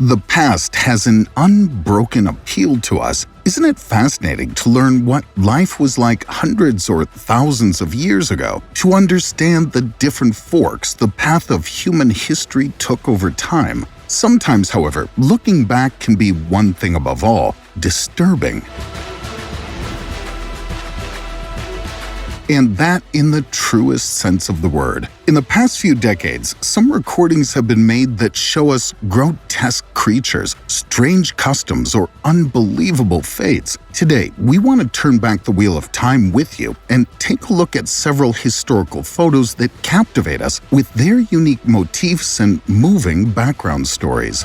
The past has an unbroken appeal to us. Isn't it fascinating to learn what life was like hundreds or thousands of years ago? To understand the different forks the path of human history took over time. Sometimes, however, looking back can be one thing above all, disturbing. And that in the truest sense of the word. In the past few decades, some recordings have been made that show us grotesque creatures, strange customs, or unbelievable fates. Today, we want to turn back the wheel of time with you and take a look at several historical photos that captivate us with their unique motifs and moving background stories.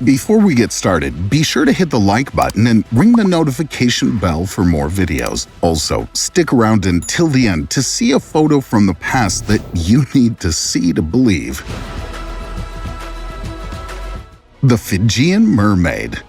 Before we get started, be sure to hit the like button and ring the notification bell for more videos. Also, stick around until the end to see a photo from the past that you need to see to believe. The Fijian mermaid.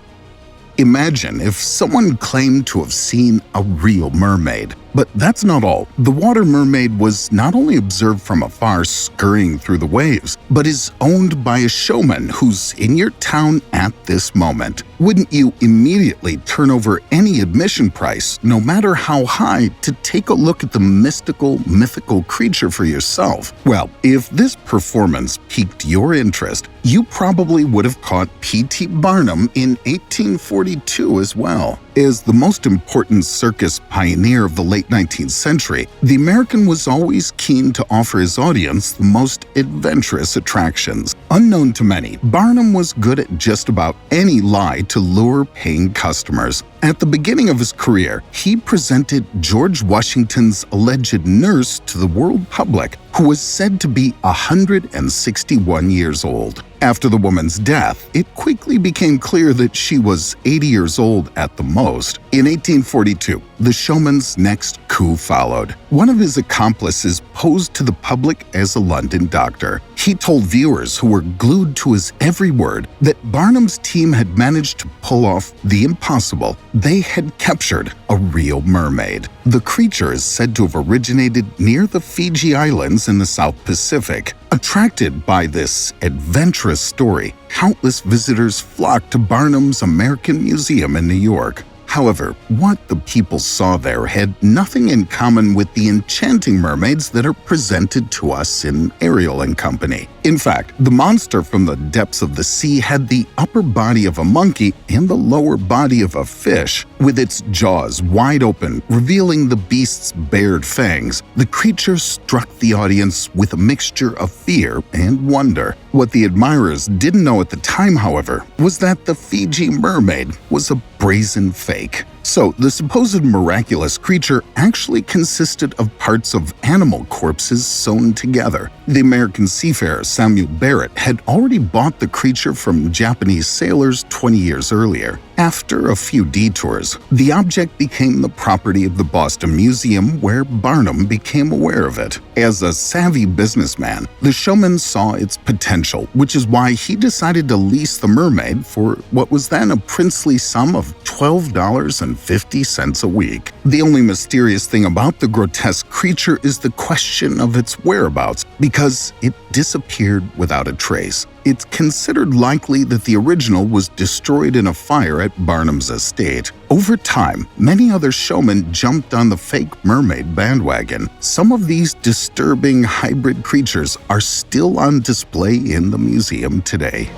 Imagine if someone claimed to have seen a real mermaid. But that's not all. The water mermaid was not only observed from afar scurrying through the waves, but is owned by a showman who's in your town at this moment. Wouldn't you immediately turn over any admission price, no matter how high, to take a look at the mythical creature for yourself? Well, if this performance piqued your interest, you probably would have caught P.T. Barnum in 1842 as well. As the most important circus pioneer of the late 19th century, the American was always keen to offer his audience the most adventurous attractions. Unknown to many, Barnum was good at just about any lie to lure paying customers. At the beginning of his career, he presented George Washington's alleged nurse to the world public, who was said to be 161 years old. After the woman's death, it quickly became clear that she was 80 years old at the most. In 1842, the showman's next coup followed. One of his accomplices posed to the public as a London doctor. He told viewers who were glued to his every word that Barnum's team had managed to pull off the impossible. They had captured a real mermaid. The creature is said to have originated near the Fiji Islands in the South Pacific. Attracted by this adventurous story, countless visitors flocked to Barnum's American Museum in New York. However, what the people saw there had nothing in common with the enchanting mermaids that are presented to us in Ariel and Company. In fact, the monster from the depths of the sea had the upper body of a monkey and the lower body of a fish. With its jaws wide open, revealing the beast's bared fangs, the creature struck the audience with a mixture of fear and wonder. What the admirers didn't know at the time, however, was that the Fiji mermaid was a brazen fake. So, the supposed miraculous creature actually consisted of parts of animal corpses sewn together. The American seafarer Samuel Barrett had already bought the creature from Japanese sailors 20 years earlier. After a few detours, the object became the property of the Boston Museum, where Barnum became aware of it. As a savvy businessman, the showman saw its potential, which is why he decided to lease the mermaid for what was then a princely sum of $12.50 a week. The only mysterious thing about the grotesque creature is the question of its whereabouts, because it disappeared without a trace. It's considered likely that the original was destroyed in a fire at Barnum's estate. Over time, many other showmen jumped on the fake mermaid bandwagon. Some of these disturbing hybrid creatures are still on display in the museum today.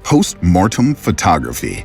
Post-mortem photography.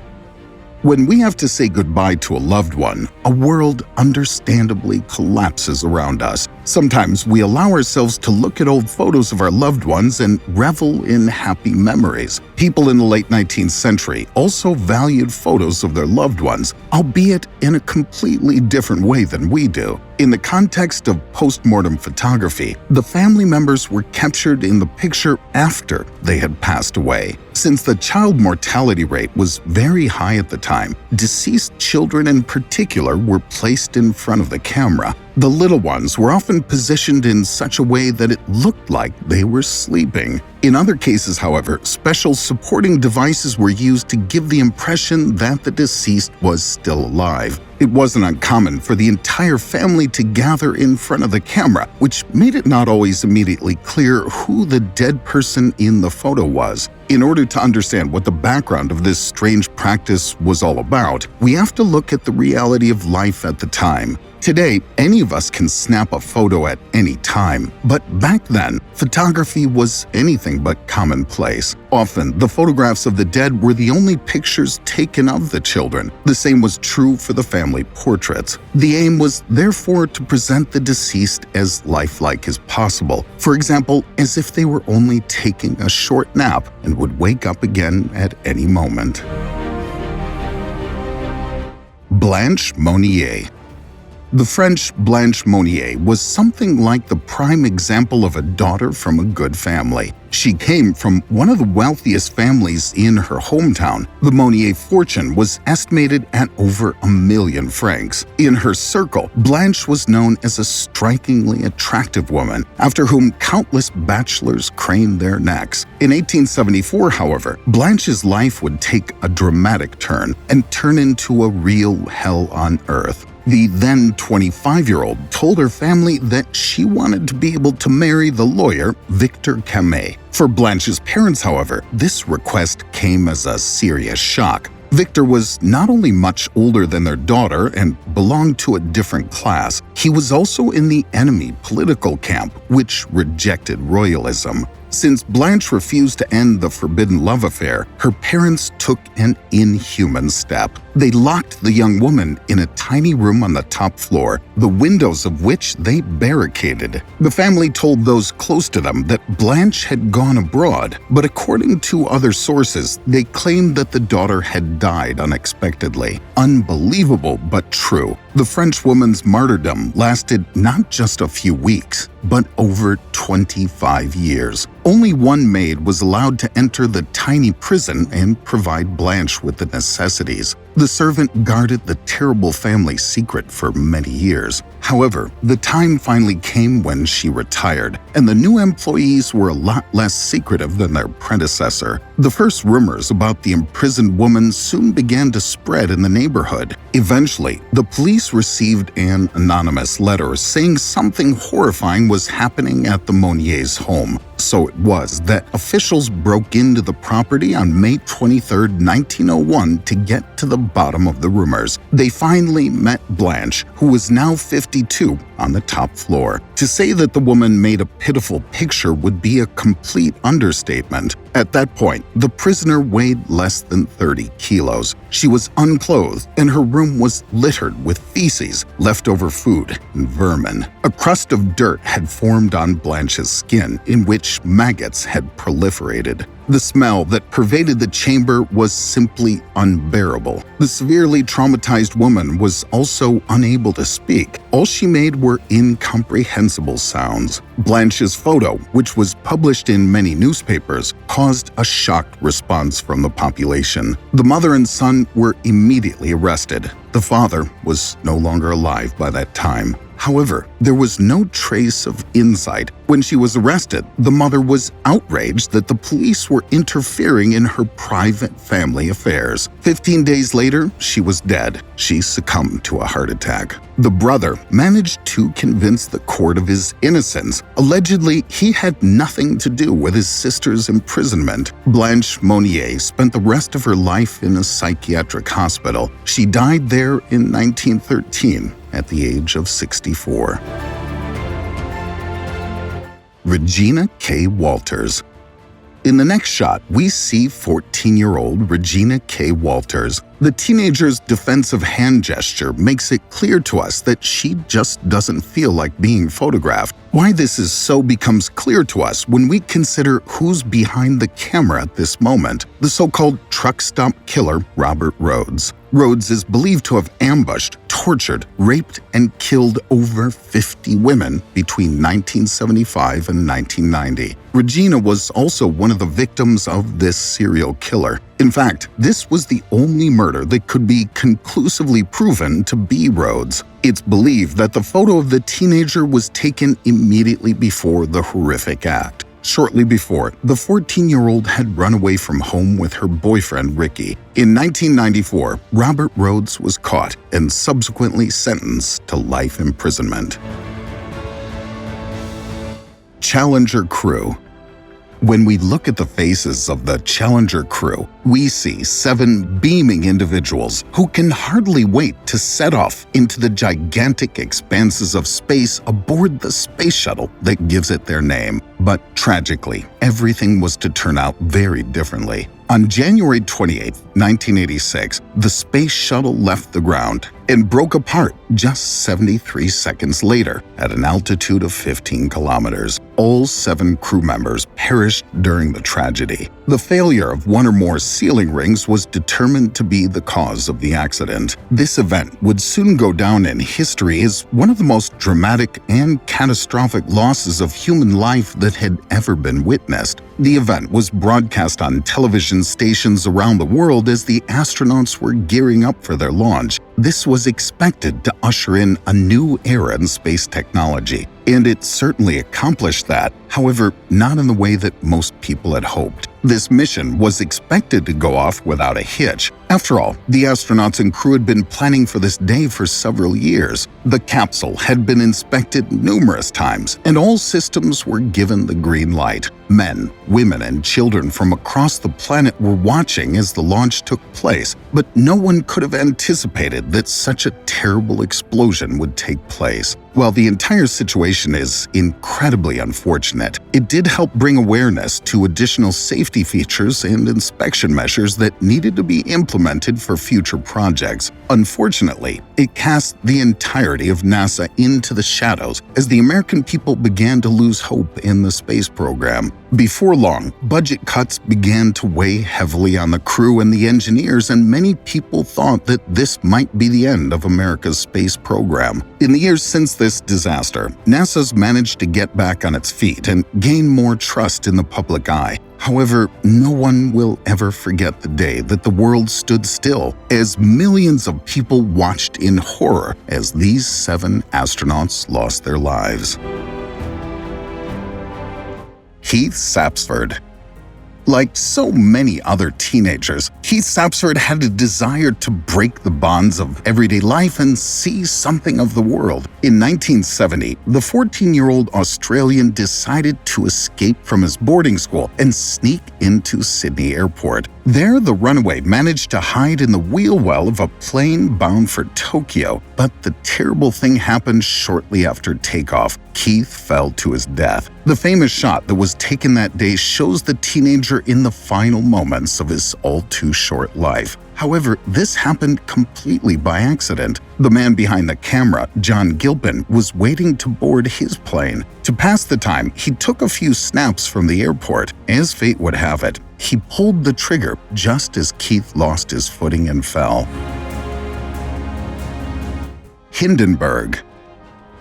When we have to say goodbye to a loved one, a world understandably collapses around us. Sometimes we allow ourselves to look at old photos of our loved ones and revel in happy memories. People in the late 19th century also valued photos of their loved ones, albeit in a completely different way than we do. In the context of post-mortem photography, the family members were captured in the picture after they had passed away. Since the child mortality rate was very high at the time, deceased children in particular were placed in front of the camera. The little ones were often positioned in such a way that it looked like they were sleeping. In other cases, however, special supporting devices were used to give the impression that the deceased was still alive. It wasn't uncommon for the entire family to gather in front of the camera, which made it not always immediately clear who the dead person in the photo was. In order to understand what the background of this strange practice was all about, we have to look at the reality of life at the time. Today, any of us can snap a photo at any time, but back then, photography was anything but commonplace. Often, the photographs of the dead were the only pictures taken of the children. The same was true for the family portraits. The aim was therefore to present the deceased as lifelike as possible, for example, as if they were only taking a short nap and would wake up again at any moment. Blanche Monnier. The French Blanche Monnier was something like the prime example of a daughter from a good family. She came from one of the wealthiest families in her hometown. The Monnier fortune was estimated at over £1 million francs. In her circle, Blanche was known as a strikingly attractive woman, after whom countless bachelors craned their necks. In 1874, however, Blanche's life would take a dramatic turn and turn into a real hell on earth. The then 25-year-old told her family that she wanted to be able to marry the lawyer Victor Camay. For Blanche's parents, however, this request came as a serious shock. Victor was not only much older than their daughter and belonged to a different class, he was also in the enemy political camp, which rejected royalism. Since Blanche refused to end the forbidden love affair, her parents took an inhuman step. They locked the young woman in a tiny room on the top floor, the windows of which they barricaded. The family told those close to them that Blanche had gone abroad, but according to other sources, they claimed that the daughter had died unexpectedly. Unbelievable, but true. The French woman's martyrdom lasted not just a few weeks, but over 25 years. Only one maid was allowed to enter the tiny prison and provide Blanche with the necessities. The servant guarded the terrible family secret for many years. However, the time finally came when she retired, and the new employees were a lot less secretive than their predecessor. The first rumors about the imprisoned woman soon began to spread in the neighborhood. Eventually, the police received an anonymous letter saying something horrifying was happening at the Monniers' home. So it was that officials broke into the property on May 23, 1901 to get to the bottom of the rumors. They finally met Blanche, who was now 52, on the top floor. To say that the woman made a pitiful picture would be a complete understatement. At that point, the prisoner weighed less than 30 kilos. She was unclothed, and her room was littered with feces, leftover food, and vermin. A crust of dirt had formed on Blanche's skin, in which maggots had proliferated. The smell that pervaded the chamber was simply unbearable. The severely traumatized woman was also unable to speak. All she made were incomprehensible sounds. Blanche's photo, which was published in many newspapers, caused a shocked response from the population. The mother and son were immediately arrested. The father was no longer alive by that time. However, there was no trace of insight. When she was arrested, the mother was outraged that the police were interfering in her private family affairs. 15 days later, she was dead. She succumbed to a heart attack. The brother managed to convince the court of his innocence. Allegedly, he had nothing to do with his sister's imprisonment. Blanche Monnier spent the rest of her life in a psychiatric hospital. She died there in 1913 at the age of 64. Regina K. Walters. In the next shot, we see 14-year-old Regina K. Walters. The teenager's defensive hand gesture makes it clear to us that she just doesn't feel like being photographed. Why this is so becomes clear to us when we consider who's behind the camera at this moment: the so-called truck stop killer Robert Rhodes. Rhodes is believed to have ambushed, tortured, raped, and killed over 50 women between 1975 and 1990. Regina was also one of the victims of this serial killer. In fact, this was the only murder that could be conclusively proven to be Rhodes. It's believed that the photo of the teenager was taken immediately before the horrific act. Shortly before, the 14-year-old had run away from home with her boyfriend Ricky. In 1994, Robert Rhodes was caught and subsequently sentenced to life imprisonment. Challenger crew. When we look at the faces of the Challenger crew, we see 7 beaming individuals who can hardly wait to set off into the gigantic expanses of space aboard the space shuttle that gives it their name. But tragically, everything was to turn out very differently. On January 28, 1986, the space shuttle left the ground and broke apart just 73 seconds later at an altitude of 15 kilometers. All 7 crew members perished during the tragedy. The failure of one or more sealing rings was determined to be the cause of the accident. This event would soon go down in history as one of the most dramatic and catastrophic losses of human life that had ever been witnessed. The event was broadcast on television stations around the world as the astronauts were gearing up for their launch. This was expected to usher in a new era in space technology, and it certainly accomplished that, however, not in the way that most people had hoped. This mission was expected to go off without a hitch. After all, the astronauts and crew had been planning for this day for several years. The capsule had been inspected numerous times, and all systems were given the green light. Men, women, and children from across the planet were watching as the launch took place, but no one could have anticipated that such a terrible explosion would take place. While the entire situation is incredibly unfortunate, it did help bring awareness to additional safety features and inspection measures that needed to be implemented for future projects. Unfortunately, it cast the entirety of NASA into the shadows as the American people began to lose hope in the space program. Before long, budget cuts began to weigh heavily on the crew and the engineers, and many people thought that this might be the end of America's space program. In the years since this disaster, NASA's managed to get back on its feet and gain more trust in the public eye. However, no one will ever forget the day that the world stood still as millions of people watched in horror as these 7 astronauts lost their lives. Keith Sapsford. Like so many other teenagers, Keith Sapsford had a desire to break the bonds of everyday life and see something of the world. In 1970, the 14-year-old Australian decided to escape from his boarding school and sneak into Sydney Airport. There, the runaway managed to hide in the wheel well of a plane bound for Tokyo, but the terrible thing happened shortly after takeoff. Keith fell to his death. The famous shot that was taken that day shows the teenager in the final moments of his all-too-short life. However, this happened completely by accident. The man behind the camera, John Gilpin, was waiting to board his plane. To pass the time, he took a few snaps from the airport. As fate would have it, he pulled the trigger just as Keith lost his footing and fell. Hindenburg.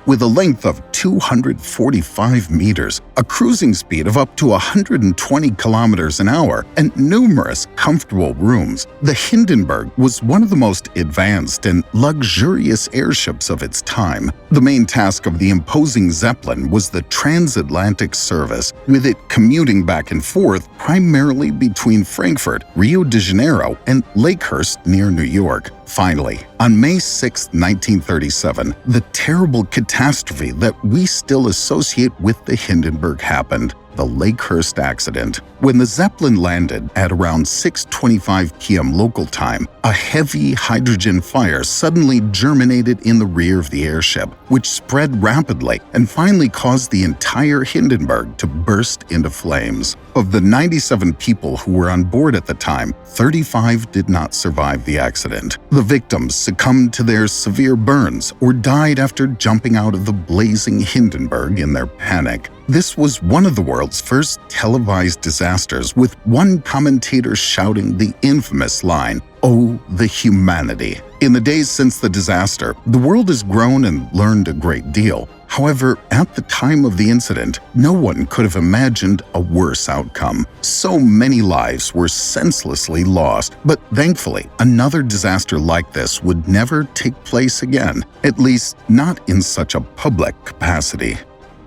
With a length of 245 meters, a cruising speed of up to 120 kilometers an hour, and numerous comfortable rooms, the Hindenburg was one of the most advanced and luxurious airships of its time. The main task of the imposing Zeppelin was the transatlantic service, with it commuting back and forth primarily between Frankfurt, Rio de Janeiro, and Lakehurst near New York. Finally, on May 6, 1937, the terrible catastrophe that we still associate with the Hindenburg happened, the Lakehurst accident. When the Zeppelin landed at around 6:25 p.m. local time, a heavy hydrogen fire suddenly germinated in the rear of the airship, which spread rapidly and finally caused the entire Hindenburg to burst into flames. Of the 97 people who were on board at the time, 35 did not survive the accident. The victims succumbed to their severe burns or died after jumping out of the blazing Hindenburg in their panic. This was one of the world's first televised disasters, with one commentator shouting the infamous line, Oh, the humanity. In the days since the disaster, the world has grown and learned a great deal. However, at the time of the incident, no one could have imagined a worse outcome. So many lives were senselessly lost, but thankfully, another disaster like this would never take place again, at least not in such a public capacity.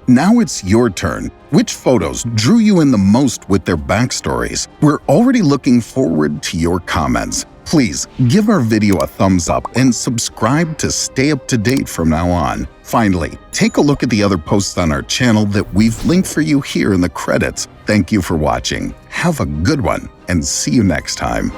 Now it's your turn. Which photos drew you in the most with their backstories? We're already looking forward to your comments. Please give our video a thumbs up and subscribe to stay up to date from now on. Finally, take a look at the other posts on our channel that we've linked for you here in the credits. Thank you for watching. Have a good one and see you next time.